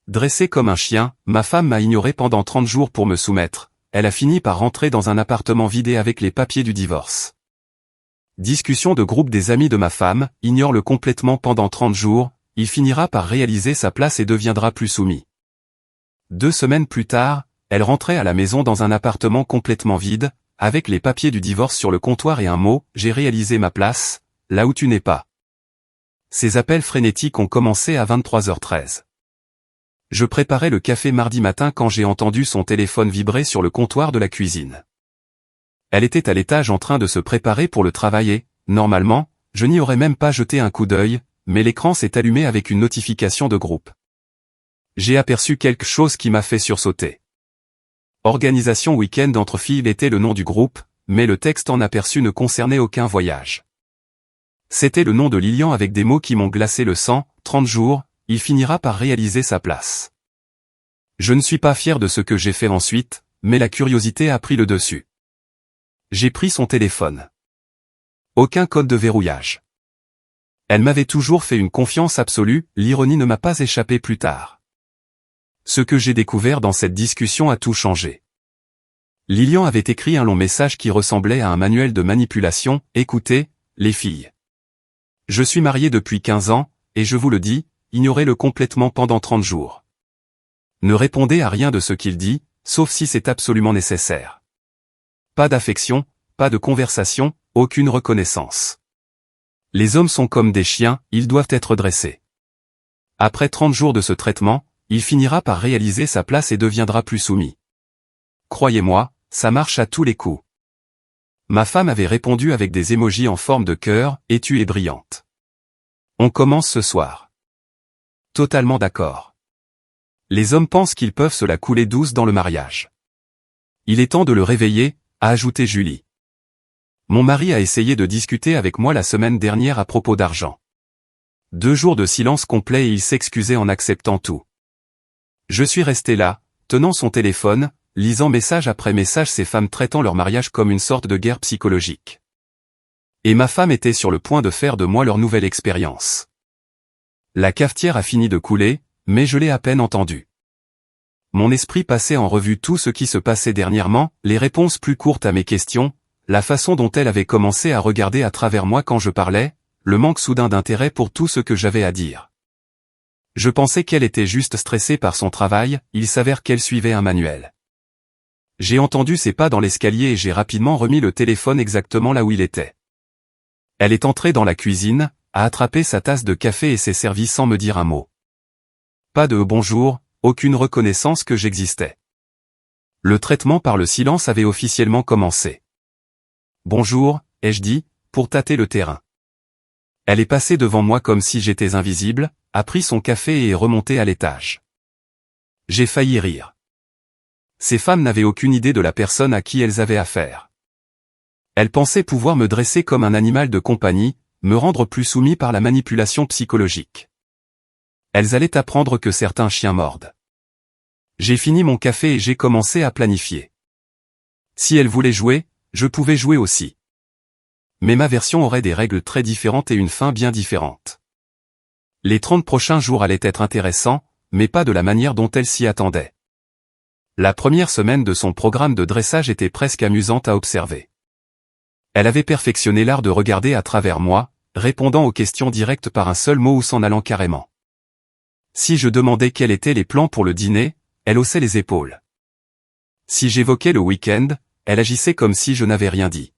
Dressée comme un chien, ma femme m'a ignoré pendant 30 jours pour me soumettre. Elle a fini par rentrer dans un appartement vidé avec les papiers du divorce. Discussion de groupe des amis de ma femme, ignore-le complètement pendant 30 jours, il finira par réaliser sa place et deviendra plus soumis. 2 semaines plus tard, elle rentrait à la maison dans un appartement complètement vide, avec les papiers du divorce sur le comptoir et un mot, j'ai réalisé ma place, là où tu n'es pas. Ces appels frénétiques ont commencé à 23h13. Je préparais le café mardi matin quand j'ai entendu son téléphone vibrer sur le comptoir de la cuisine. Elle était à l'étage en train de se préparer pour le travail et, normalement, je n'y aurais même pas jeté un coup d'œil, mais l'écran s'est allumé avec une notification de groupe. J'ai aperçu quelque chose qui m'a fait sursauter. Organisation week-end entre filles était le nom du groupe, mais le texte en aperçu ne concernait aucun voyage. C'était le nom de Lilian avec des mots qui m'ont glacé le sang, 30 jours, il finira par réaliser sa place. Je ne suis pas fier de ce que j'ai fait ensuite, mais la curiosité a pris le dessus. J'ai pris son téléphone. Aucun code de verrouillage. Elle m'avait toujours fait une confiance absolue, l'ironie ne m'a pas échappé plus tard. Ce que j'ai découvert dans cette discussion a tout changé. Lilian avait écrit un long message qui ressemblait à un manuel de manipulation, écoutez, les filles. Je suis marié depuis 15 ans, et je vous le dis, ignorez-le complètement pendant 30 jours. Ne répondez à rien de ce qu'il dit, sauf si c'est absolument nécessaire. Pas d'affection, pas de conversation, aucune reconnaissance. Les hommes sont comme des chiens, ils doivent être dressés. Après 30 jours de ce traitement, il finira par réaliser sa place et deviendra plus soumis. Croyez-moi, ça marche à tous les coups. Ma femme avait répondu avec des émojis en forme de cœur, et tu es brillante. On commence ce soir. Totalement d'accord. Les hommes pensent qu'ils peuvent se la couler douce dans le mariage. Il est temps de le réveiller, a ajouté Julie. Mon mari a essayé de discuter avec moi la semaine dernière à propos d'argent. 2 jours de silence complet et il s'excusait en acceptant tout. Je suis resté là, tenant son téléphone, lisant message après message ces femmes traitant leur mariage comme une sorte de guerre psychologique. Et ma femme était sur le point de faire de moi leur nouvelle expérience. La cafetière a fini de couler, mais je l'ai à peine entendu. Mon esprit passait en revue tout ce qui se passait dernièrement, les réponses plus courtes à mes questions, la façon dont elle avait commencé à regarder à travers moi quand je parlais, le manque soudain d'intérêt pour tout ce que j'avais à dire. Je pensais qu'elle était juste stressée par son travail, il s'avère qu'elle suivait un manuel. J'ai entendu ses pas dans l'escalier et j'ai rapidement remis le téléphone exactement là où il était. Elle est entrée dans la cuisine, a attrapé sa tasse de café et s'est servie sans me dire un mot. Pas de bonjour, aucune reconnaissance que j'existais. Le traitement par le silence avait officiellement commencé. Bonjour, ai-je dit, pour tâter le terrain. Elle est passée devant moi comme si j'étais invisible, a pris son café et est remontée à l'étage. J'ai failli rire. Ces femmes n'avaient aucune idée de la personne à qui elles avaient affaire. Elles pensaient pouvoir me dresser comme un animal de compagnie, me rendre plus soumis par la manipulation psychologique. Elles allaient apprendre que certains chiens mordent. J'ai fini mon café et j'ai commencé à planifier. Si elles voulaient jouer, je pouvais jouer aussi. Mais ma version aurait des règles très différentes et une fin bien différente. Les 30 prochains jours allaient être intéressants, mais pas de la manière dont elle s'y attendait. La première semaine de son programme de dressage était presque amusante à observer. Elle avait perfectionné l'art de regarder à travers moi, répondant aux questions directes par un seul mot ou s'en allant carrément. Si je demandais quels étaient les plans pour le dîner, elle haussait les épaules. Si j'évoquais le week-end, elle agissait comme si je n'avais rien dit.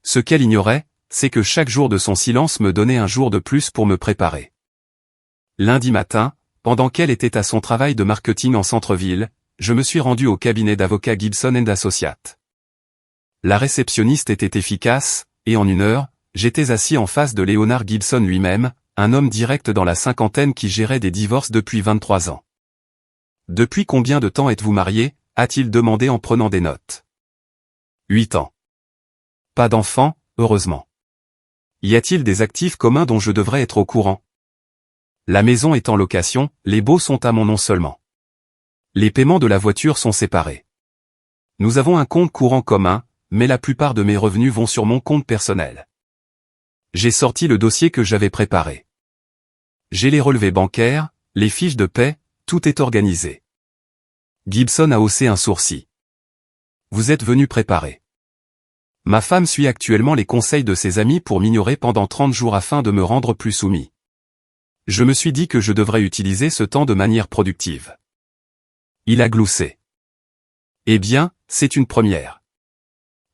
Ce qu'elle ignorait, c'est que chaque jour de son silence me donnait un jour de plus pour me préparer. Lundi matin, pendant qu'elle était à son travail de marketing en centre-ville, je me suis rendu au cabinet d'avocats Gibson & Associates. La réceptionniste était efficace, et en 1 heure, j'étais assis en face de Leonard Gibson lui-même, un homme direct dans la cinquantaine qui gérait des divorces depuis 23 ans. « Depuis combien de temps êtes-vous marié ?» a-t-il demandé en prenant des notes. 8 ans. Pas d'enfant, heureusement. Y a-t-il des actifs communs dont je devrais être au courant? La maison est en location, les baux sont à mon nom seulement. Les paiements de la voiture sont séparés. Nous avons un compte courant commun, mais la plupart de mes revenus vont sur mon compte personnel. J'ai sorti le dossier que j'avais préparé. J'ai les relevés bancaires, les fiches de paie, tout est organisé. Gibson a haussé un sourcil. Vous êtes venu préparer. Ma femme suit actuellement les conseils de ses amis pour m'ignorer pendant 30 jours afin de me rendre plus soumis. Je me suis dit que je devrais utiliser ce temps de manière productive. Il a gloussé. Eh bien, c'est une première.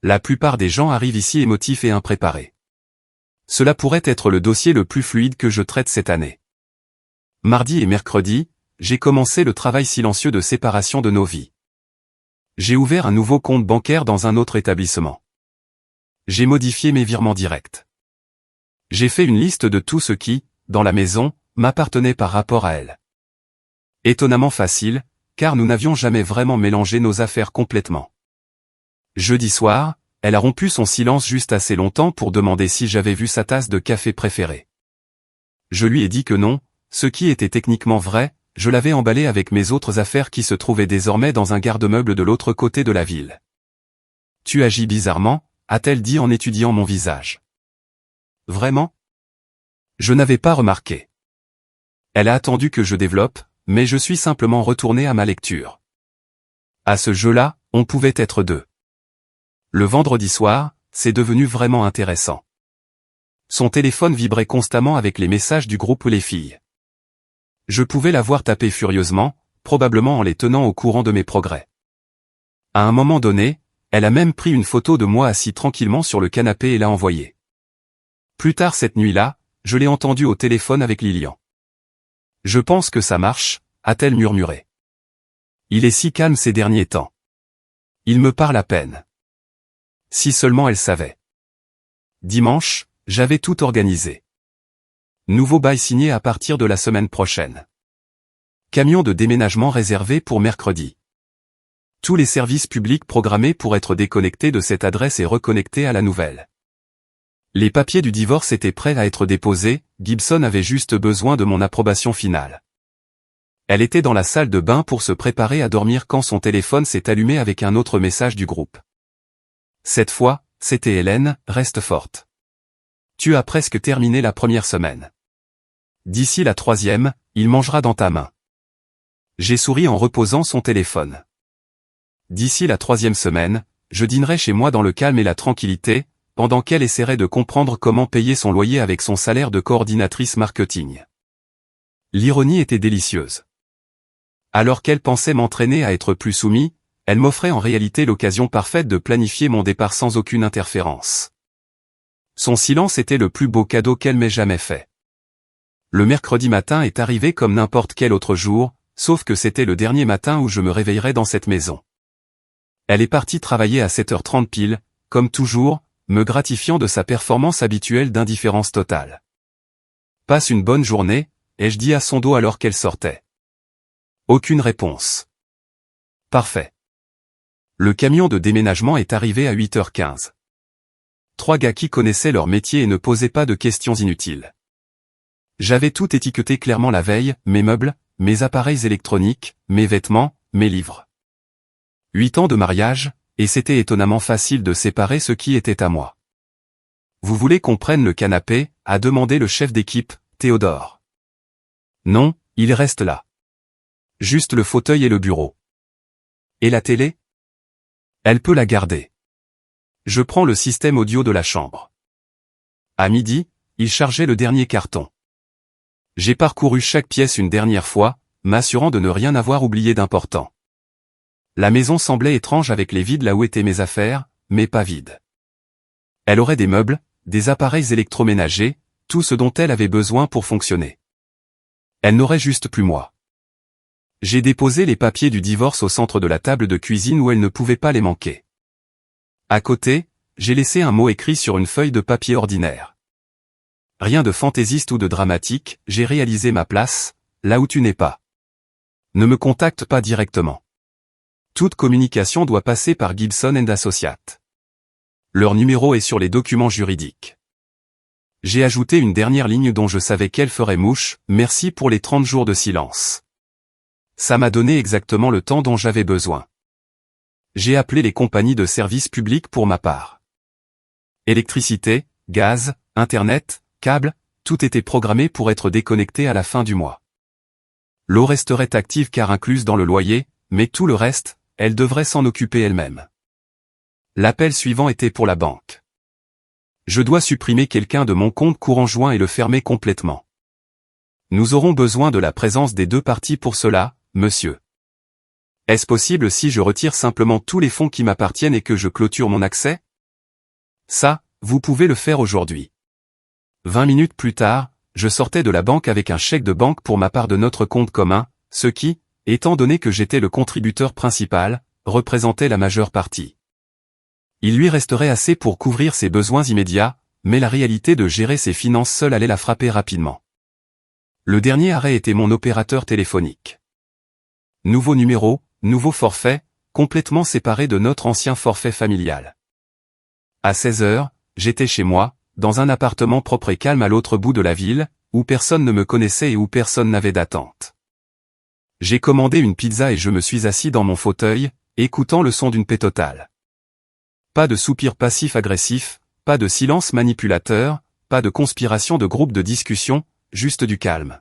La plupart des gens arrivent ici émotifs et impréparés. Cela pourrait être le dossier le plus fluide que je traite cette année. Mardi et mercredi, j'ai commencé le travail silencieux de séparation de nos vies. J'ai ouvert un nouveau compte bancaire dans un autre établissement. J'ai modifié mes virements directs. J'ai fait une liste de tout ce qui, dans la maison, m'appartenait par rapport à elle. Étonnamment facile, car nous n'avions jamais vraiment mélangé nos affaires complètement. Jeudi soir, elle a rompu son silence juste assez longtemps pour demander si j'avais vu sa tasse de café préférée. Je lui ai dit que non, ce qui était techniquement vrai, je l'avais emballé avec mes autres affaires qui se trouvaient désormais dans un garde-meuble de l'autre côté de la ville. Tu agis bizarrement, a-t-elle dit en étudiant mon visage. Vraiment? Je n'avais pas remarqué. Elle a attendu que je développe, mais je suis simplement retourné à ma lecture. À ce jeu-là, on pouvait être deux. Le vendredi soir, c'est devenu vraiment intéressant. Son téléphone vibrait constamment avec les messages du groupe Les Filles. Je pouvais la voir taper furieusement, probablement en les tenant au courant de mes progrès. À un moment donné, elle a même pris une photo de moi assis tranquillement sur le canapé et l'a envoyée. Plus tard cette nuit-là, je l'ai entendue au téléphone avec Lilian. Je pense que ça marche, a-t-elle murmuré. Il est si calme ces derniers temps. Il me parle à peine. Si seulement elle savait. Dimanche, j'avais tout organisé. Nouveau bail signé à partir de la semaine prochaine. Camion de déménagement réservé pour mercredi. Tous les services publics programmés pour être déconnectés de cette adresse et reconnectés à la nouvelle. Les papiers du divorce étaient prêts à être déposés, Gibson avait juste besoin de mon approbation finale. Elle était dans la salle de bain pour se préparer à dormir quand son téléphone s'est allumé avec un autre message du groupe. Cette fois, c'était Hélène, reste forte. Tu as presque terminé la première semaine. D'ici la troisième, il mangera dans ta main. J'ai souri en reposant son téléphone. D'ici la troisième semaine, je dînerai chez moi dans le calme et la tranquillité, pendant qu'elle essaierait de comprendre comment payer son loyer avec son salaire de coordinatrice marketing. L'ironie était délicieuse. Alors qu'elle pensait m'entraîner à être plus soumis, elle m'offrait en réalité l'occasion parfaite de planifier mon départ sans aucune interférence. Son silence était le plus beau cadeau qu'elle m'ait jamais fait. Le mercredi matin est arrivé comme n'importe quel autre jour, sauf que c'était le dernier matin où je me réveillerais dans cette maison. Elle est partie travailler à 7h30 pile, comme toujours, me gratifiant de sa performance habituelle d'indifférence totale. Passe une bonne journée, ai-je dit à son dos alors qu'elle sortait. Aucune réponse. Parfait. Le camion de déménagement est arrivé à 8h15. 3 gars qui connaissaient leur métier et ne posaient pas de questions inutiles. J'avais tout étiqueté clairement la veille, mes meubles, mes appareils électroniques, mes vêtements, mes livres. 8 ans de mariage, et c'était étonnamment facile de séparer ce qui était à moi. Vous voulez qu'on prenne le canapé, a demandé le chef d'équipe, Théodore. Non, il reste là. Juste le fauteuil et le bureau. Et la télé? Elle peut la garder. Je prends le système audio de la chambre. À midi, il chargeait le dernier carton. J'ai parcouru chaque pièce une dernière fois, m'assurant de ne rien avoir oublié d'important. La maison semblait étrange avec les vides là où étaient mes affaires, mais pas vides. Elle aurait des meubles, des appareils électroménagers, tout ce dont elle avait besoin pour fonctionner. Elle n'aurait juste plus moi. J'ai déposé les papiers du divorce au centre de la table de cuisine où elle ne pouvait pas les manquer. À côté, j'ai laissé un mot écrit sur une feuille de papier ordinaire. Rien de fantaisiste ou de dramatique, j'ai réalisé ma place, là où tu n'es pas. Ne me contacte pas directement. Toute communication doit passer par Gibson & Associates. Leur numéro est sur les documents juridiques. J'ai ajouté une dernière ligne dont je savais qu'elle ferait mouche, merci pour les 30 jours de silence. Ça m'a donné exactement le temps dont j'avais besoin. J'ai appelé les compagnies de services publics pour ma part. Électricité, gaz, internet, câbles, tout était programmé pour être déconnecté à la fin du mois. l'eau resterait active car incluse dans le loyer, mais tout le reste, elle devrait s'en occuper elle-même. L'appel suivant était pour la banque. Je dois supprimer quelqu'un de mon compte courant joint et le fermer complètement. Nous aurons besoin de la présence des deux parties pour cela, monsieur. Est-ce possible si je retire simplement tous les fonds qui m'appartiennent et que je clôture mon accès? Ça, vous pouvez le faire aujourd'hui. 20 minutes plus tard, je sortais de la banque avec un chèque de banque pour ma part de notre compte commun, ce qui, étant donné que j'étais le contributeur principal, représentait la majeure partie. Il lui resterait assez pour couvrir ses besoins immédiats, mais la réalité de gérer ses finances seule allait la frapper rapidement. Le dernier arrêt était mon opérateur téléphonique. Nouveau numéro, nouveau forfait, complètement séparé de notre ancien forfait familial. À 16 heures, j'étais chez moi, dans un appartement propre et calme à l'autre bout de la ville, où personne ne me connaissait et où personne n'avait d'attente. J'ai commandé une pizza et je me suis assis dans mon fauteuil, écoutant le son d'une paix totale. Pas de soupir passif-agressif, pas de silence manipulateur, pas de conspiration de groupe de discussion, juste du calme.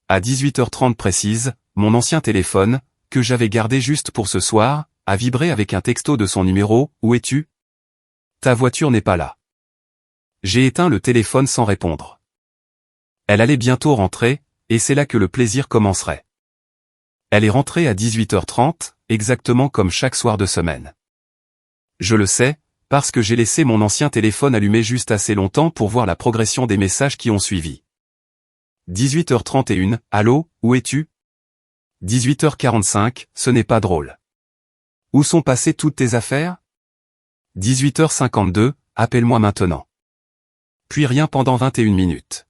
À 18h30 précise, mon ancien téléphone, que j'avais gardé juste pour ce soir, a vibré avec un texto de son numéro. « Où es-tu ? Ta voiture n'est pas là. » J'ai éteint le téléphone sans répondre. Elle allait bientôt rentrer, et c'est là que le plaisir commencerait. Elle est rentrée à 18h30, exactement comme chaque soir de semaine. Je le sais, parce que j'ai laissé mon ancien téléphone allumé juste assez longtemps pour voir la progression des messages qui ont suivi. 18h31, allô, où es-tu? 18h45, ce n'est pas drôle. Où sont passées toutes tes affaires? 18h52, appelle-moi maintenant. Puis rien pendant 21 minutes.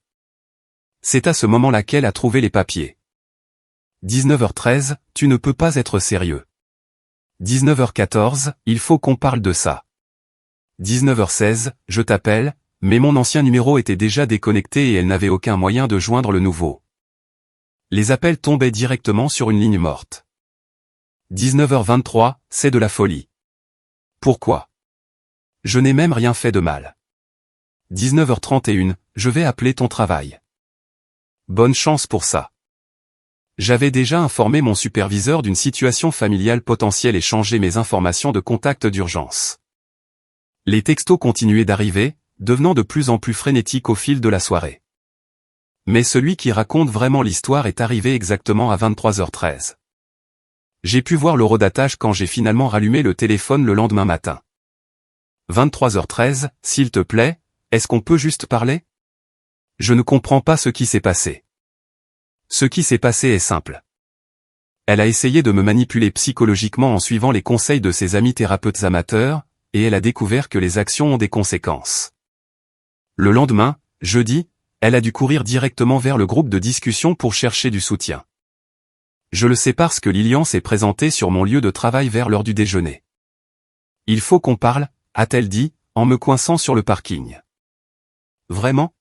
C'est à ce moment-là qu'elle a trouvé les papiers. 19h13, tu ne peux pas être sérieux. 19h14, il faut qu'on parle de ça. 19h16, je t'appelle, mais mon ancien numéro était déjà déconnecté et elle n'avait aucun moyen de joindre le nouveau. Les appels tombaient directement sur une ligne morte. 19h23, c'est de la folie. Pourquoi? Je n'ai même rien fait de mal. 19h31, je vais appeler ton travail. Bonne chance pour ça. J'avais déjà informé mon superviseur d'une situation familiale potentielle et changé mes informations de contact d'urgence. Les textos continuaient d'arriver, devenant de plus en plus frénétiques au fil de la soirée. Mais celui qui raconte vraiment l'histoire est arrivé exactement à 23h13. J'ai pu voir l'horodatage quand j'ai finalement rallumé le téléphone le lendemain matin. 23h13, s'il te plaît, est-ce qu'on peut juste parler? Je ne comprends pas ce qui s'est passé. Ce qui s'est passé est simple. Elle a essayé de me manipuler psychologiquement en suivant les conseils de ses amis thérapeutes amateurs, et elle a découvert que les actions ont des conséquences. Le lendemain, jeudi, elle a dû courir directement vers le groupe de discussion pour chercher du soutien. Je le sais parce que Lilian s'est présentée sur mon lieu de travail vers l'heure du déjeuner. Il faut qu'on parle, a-t-elle dit, en me coinçant sur le parking. Vraiment?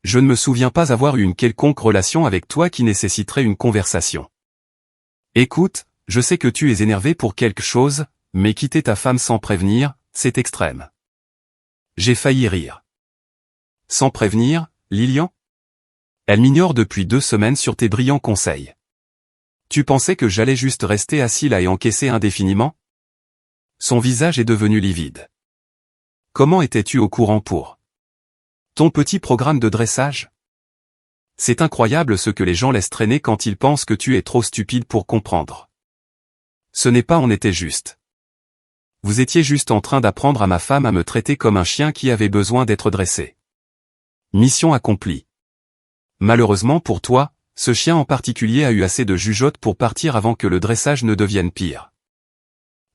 Je ne me souviens pas avoir eu une quelconque relation avec toi qui nécessiterait une conversation. Écoute, je sais que tu es énervé pour quelque chose, mais quitter ta femme sans prévenir, c'est extrême. J'ai failli rire. Sans prévenir, Lilian? Elle m'ignore depuis 2 semaines sur tes brillants conseils. Tu pensais que j'allais juste rester assis là et encaisser indéfiniment? Son visage est devenu livide. Comment étais-tu au courant pour ton petit programme de dressage? C'est incroyable ce que les gens laissent traîner quand ils pensent que tu es trop stupide pour comprendre. Ce n'est pas on était juste. Vous étiez juste en train d'apprendre à ma femme à me traiter comme un chien qui avait besoin d'être dressé. Mission accomplie. Malheureusement pour toi, ce chien en particulier a eu assez de jugeote pour partir avant que le dressage ne devienne pire.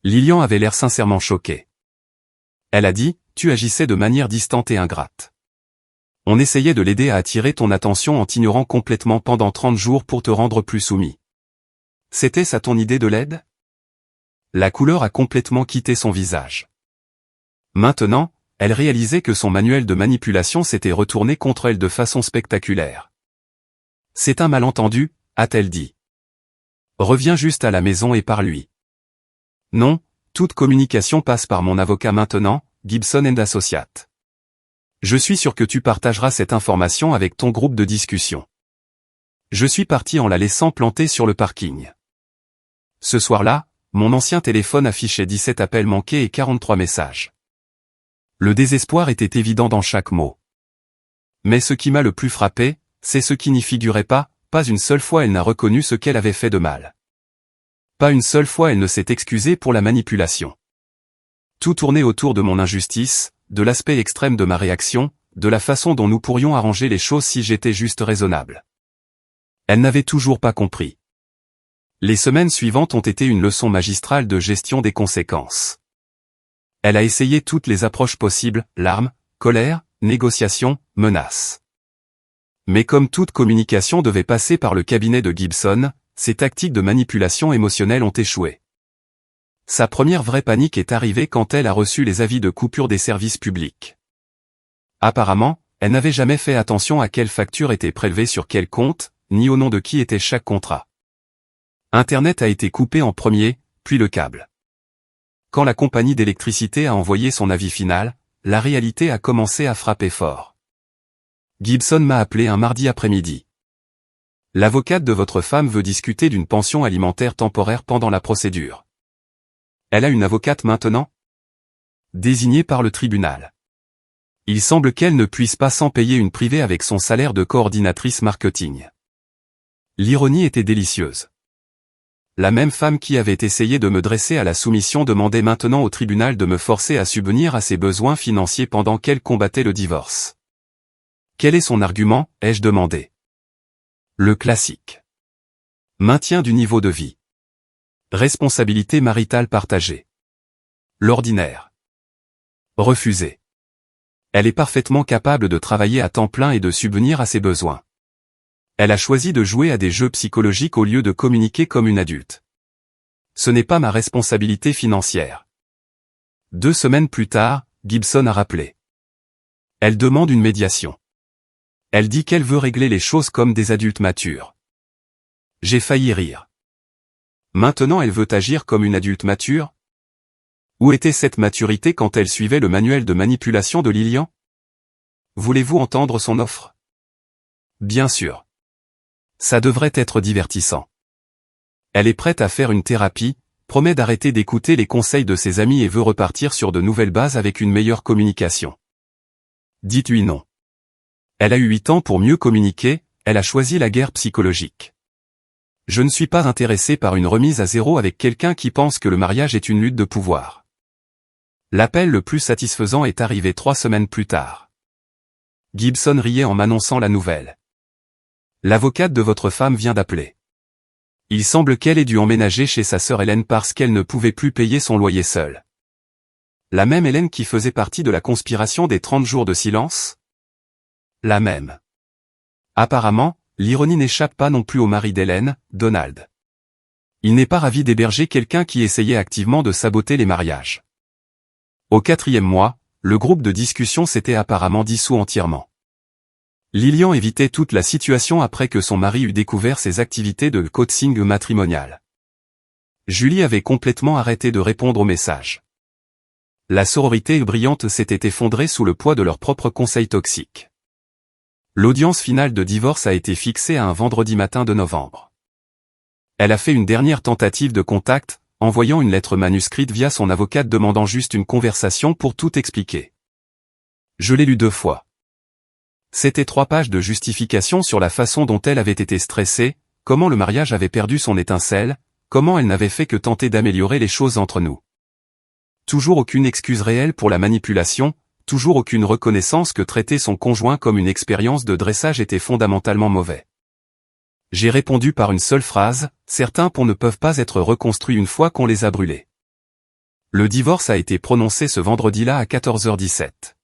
Lilian avait l'air sincèrement choquée. Elle a dit, tu agissais de manière distante et ingrate. On essayait de l'aider à attirer ton attention en t'ignorant complètement pendant 30 jours pour te rendre plus soumis. C'était ça ton idée de l'aide? La couleur a complètement quitté son visage. Maintenant, elle réalisait que son manuel de manipulation s'était retourné contre elle de façon spectaculaire. C'est un malentendu, a-t-elle dit. Reviens juste à la maison et parle-lui. Non, toute communication passe par mon avocat maintenant, Gibson & Associates. Je suis sûr que tu partageras cette information avec ton groupe de discussion. Je suis parti en la laissant plantée sur le parking. Ce soir-là, mon ancien téléphone affichait 17 appels manqués et 43 messages. Le désespoir était évident dans chaque mot. Mais ce qui m'a le plus frappé, c'est ce qui n'y figurait pas une seule fois elle n'a reconnu ce qu'elle avait fait de mal. Pas une seule fois elle ne s'est excusée pour la manipulation. Tout tournait autour de mon injustice, de l'aspect extrême de ma réaction, de la façon dont nous pourrions arranger les choses si j'étais juste raisonnable. Elle n'avait toujours pas compris. Les semaines suivantes ont été une leçon magistrale de gestion des conséquences. Elle a essayé toutes les approches possibles, larmes, colère, négociations, menaces. Mais comme toute communication devait passer par le cabinet de Gibson, ses tactiques de manipulation émotionnelle ont échoué. Sa première vraie panique est arrivée quand elle a reçu les avis de coupure des services publics. Apparemment, elle n'avait jamais fait attention à quelle facture était prélevée sur quel compte, ni au nom de qui était chaque contrat. Internet a été coupé en premier, puis le câble. Quand la compagnie d'électricité a envoyé son avis final, la réalité a commencé à frapper fort. Gibson m'a appelé un mardi après-midi. L'avocate de votre femme veut discuter d'une pension alimentaire temporaire pendant la procédure. Elle a une avocate maintenant? Désignée par le tribunal. Il semble qu'elle ne puisse pas s'en payer une privée avec son salaire de coordinatrice marketing. L'ironie était délicieuse. La même femme qui avait essayé de me dresser à la soumission demandait maintenant au tribunal de me forcer à subvenir à ses besoins financiers pendant qu'elle combattait le divorce. Quel est son argument, ai-je demandé. Le classique. Maintien du niveau de vie. Responsabilité maritale partagée. L'ordinaire. Refusé. Elle est parfaitement capable de travailler à temps plein et de subvenir à ses besoins. Elle a choisi de jouer à des jeux psychologiques au lieu de communiquer comme une adulte. Ce n'est pas ma responsabilité financière. 2 semaines plus tard, Gibson a rappelé. Elle demande une médiation. Elle dit qu'elle veut régler les choses comme des adultes matures. J'ai failli rire. Maintenant elle veut agir comme une adulte mature? Où était cette maturité quand elle suivait le manuel de manipulation de Lilian? Voulez-vous entendre son offre? Bien sûr. Ça devrait être divertissant. Elle est prête à faire une thérapie, promet d'arrêter d'écouter les conseils de ses amis et veut repartir sur de nouvelles bases avec une meilleure communication. Dites-lui non. Elle a eu 8 ans pour mieux communiquer, elle a choisi la guerre psychologique. Je ne suis pas intéressé par une remise à zéro avec quelqu'un qui pense que le mariage est une lutte de pouvoir. L'appel le plus satisfaisant est arrivé 3 semaines plus tard. Gibson riait en m'annonçant la nouvelle. L'avocate de votre femme vient d'appeler. Il semble qu'elle ait dû emménager chez sa sœur Hélène parce qu'elle ne pouvait plus payer son loyer seule. La même Hélène qui faisait partie de la conspiration des 30 jours de silence? La même. Apparemment, l'ironie n'échappe pas non plus au mari d'Hélène, Donald. Il n'est pas ravi d'héberger quelqu'un qui essayait activement de saboter les mariages. Au 4e mois, le groupe de discussion s'était apparemment dissous entièrement. Lilian évitait toute la situation après que son mari eut découvert ses activités de coaching matrimonial. Julie avait complètement arrêté de répondre aux messages. La sororité brillante s'était effondrée sous le poids de leurs propres conseils toxiques. L'audience finale de divorce a été fixée à un vendredi matin de novembre. Elle a fait une dernière tentative de contact, envoyant une lettre manuscrite via son avocate demandant juste une conversation pour tout expliquer. Je l'ai lu 2 fois. C'était 3 pages de justification sur la façon dont elle avait été stressée, comment le mariage avait perdu son étincelle, comment elle n'avait fait que tenter d'améliorer les choses entre nous. Toujours aucune excuse réelle pour la manipulation, toujours aucune reconnaissance que traiter son conjoint comme une expérience de dressage était fondamentalement mauvais. J'ai répondu par une seule phrase, certains ponts ne peuvent pas être reconstruits une fois qu'on les a brûlés. Le divorce a été prononcé ce vendredi-là à 14h17.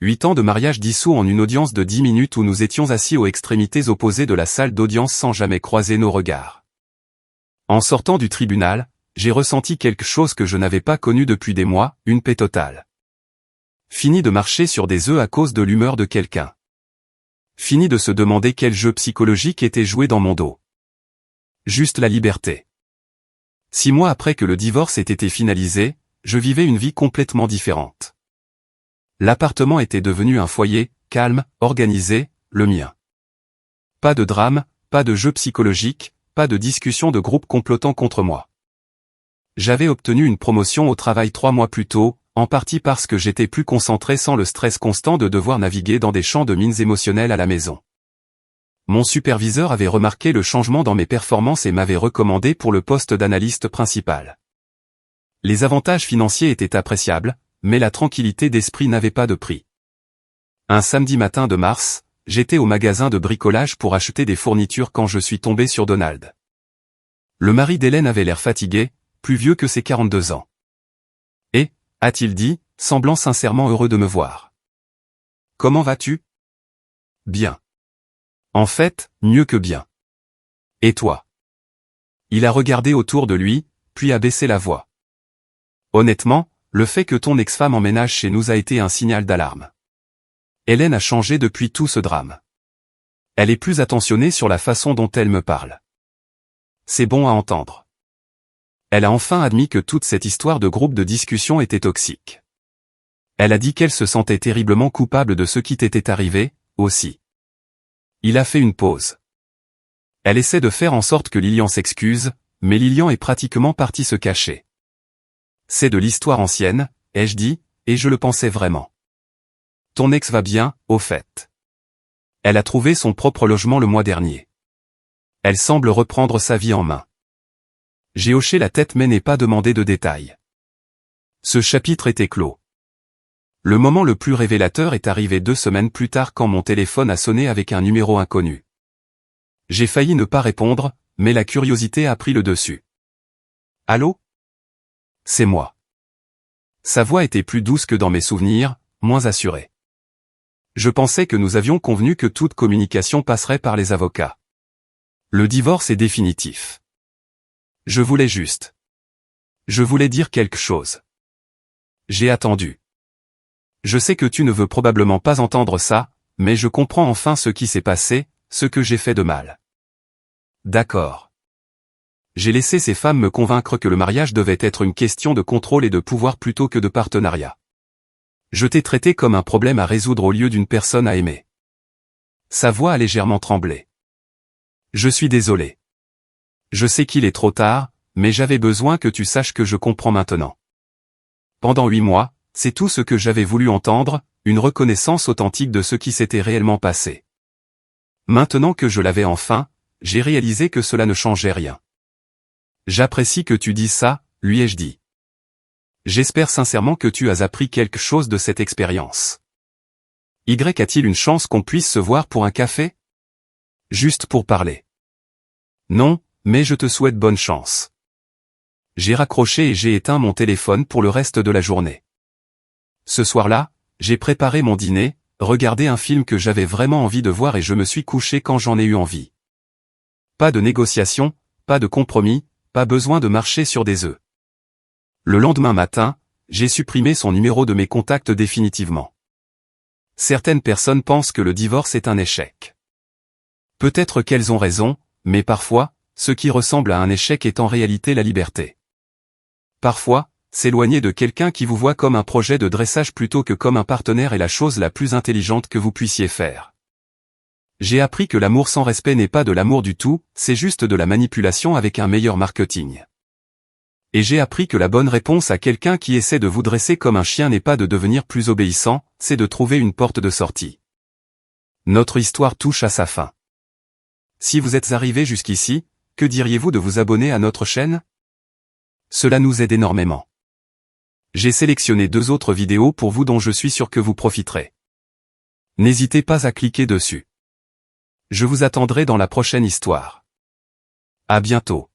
8 ans de mariage dissous en une audience de 10 minutes où nous étions assis aux extrémités opposées de la salle d'audience sans jamais croiser nos regards. En sortant du tribunal, j'ai ressenti quelque chose que je n'avais pas connu depuis des mois, une paix totale. Fini de marcher sur des œufs à cause de l'humeur de quelqu'un. Fini de se demander quel jeu psychologique était joué dans mon dos. Juste la liberté. 6 mois après que le divorce ait été finalisé, je vivais une vie complètement différente. L'appartement était devenu un foyer, calme, organisé, le mien. Pas de drame, pas de jeu psychologique, pas de discussion de groupe complotant contre moi. J'avais obtenu une promotion au travail 3 mois plus tôt, en partie parce que j'étais plus concentré sans le stress constant de devoir naviguer dans des champs de mines émotionnels à la maison. Mon superviseur avait remarqué le changement dans mes performances et m'avait recommandé pour le poste d'analyste principal. Les avantages financiers étaient appréciables, mais la tranquillité d'esprit n'avait pas de prix. Un samedi matin de mars, j'étais au magasin de bricolage pour acheter des fournitures quand je suis tombé sur Donald. Le mari d'Hélène avait l'air fatigué, plus vieux que ses 42 ans. « Et » a-t-il dit, semblant sincèrement heureux de me voir. « Comment vas-tu ? » »« Bien. »« En fait, mieux que bien. »« Et toi ?» Il a regardé autour de lui, puis a baissé la voix. « Honnêtement, le fait que ton ex-femme emménage chez nous a été un signal d'alarme. Hélène a changé depuis tout ce drame. Elle est plus attentionnée sur la façon dont elle me parle. C'est bon à entendre. Elle a enfin admis que toute cette histoire de groupe de discussion était toxique. Elle a dit qu'elle se sentait terriblement coupable de ce qui t'était arrivé, aussi. Il a fait une pause. Elle essaie de faire en sorte que Lilian s'excuse, mais Lilian est pratiquement parti se cacher. C'est de l'histoire ancienne, ai-je dit, et je le pensais vraiment. Ton ex va bien, au fait. Elle a trouvé son propre logement le mois dernier. Elle semble reprendre sa vie en main. J'ai hoché la tête mais n'ai pas demandé de détails. Ce chapitre était clos. Le moment le plus révélateur est arrivé 2 semaines plus tard quand mon téléphone a sonné avec un numéro inconnu. J'ai failli ne pas répondre, mais la curiosité a pris le dessus. Allô ? C'est moi. Sa voix était plus douce que dans mes souvenirs, moins assurée. Je pensais que nous avions convenu que toute communication passerait par les avocats. Le divorce est définitif. Je voulais juste. Je voulais dire quelque chose. J'ai attendu. Je sais que tu ne veux probablement pas entendre ça, mais je comprends enfin ce qui s'est passé, ce que j'ai fait de mal. D'accord. J'ai laissé ces femmes me convaincre que le mariage devait être une question de contrôle et de pouvoir plutôt que de partenariat. Je t'ai traité comme un problème à résoudre au lieu d'une personne à aimer. Sa voix a légèrement tremblé. Je suis désolé. Je sais qu'il est trop tard, mais j'avais besoin que tu saches que je comprends maintenant. Pendant 8 mois, c'est tout ce que j'avais voulu entendre, une reconnaissance authentique de ce qui s'était réellement passé. Maintenant que je l'avais enfin, j'ai réalisé que cela ne changeait rien. J'apprécie que tu dises ça, lui ai-je dit. J'espère sincèrement que tu as appris quelque chose de cette expérience. Y a-t-il une chance qu'on puisse se voir pour un café ? Juste pour parler. Non, mais je te souhaite bonne chance. J'ai raccroché et j'ai éteint mon téléphone pour le reste de la journée. Ce soir-là, j'ai préparé mon dîner, regardé un film que j'avais vraiment envie de voir et je me suis couché quand j'en ai eu envie. Pas de négociation, pas de compromis, pas besoin de marcher sur des œufs. Le lendemain matin, j'ai supprimé son numéro de mes contacts définitivement. Certaines personnes pensent que le divorce est un échec. Peut-être qu'elles ont raison, mais parfois, ce qui ressemble à un échec est en réalité la liberté. Parfois, s'éloigner de quelqu'un qui vous voit comme un projet de dressage plutôt que comme un partenaire est la chose la plus intelligente que vous puissiez faire. J'ai appris que l'amour sans respect n'est pas de l'amour du tout, c'est juste de la manipulation avec un meilleur marketing. Et j'ai appris que la bonne réponse à quelqu'un qui essaie de vous dresser comme un chien n'est pas de devenir plus obéissant, c'est de trouver une porte de sortie. Notre histoire touche à sa fin. Si vous êtes arrivé jusqu'ici, que diriez-vous de vous abonner à notre chaîne ? Cela nous aide énormément. J'ai sélectionné 2 autres vidéos pour vous dont je suis sûr que vous profiterez. N'hésitez pas à cliquer dessus. Je vous attendrai dans la prochaine histoire. À bientôt.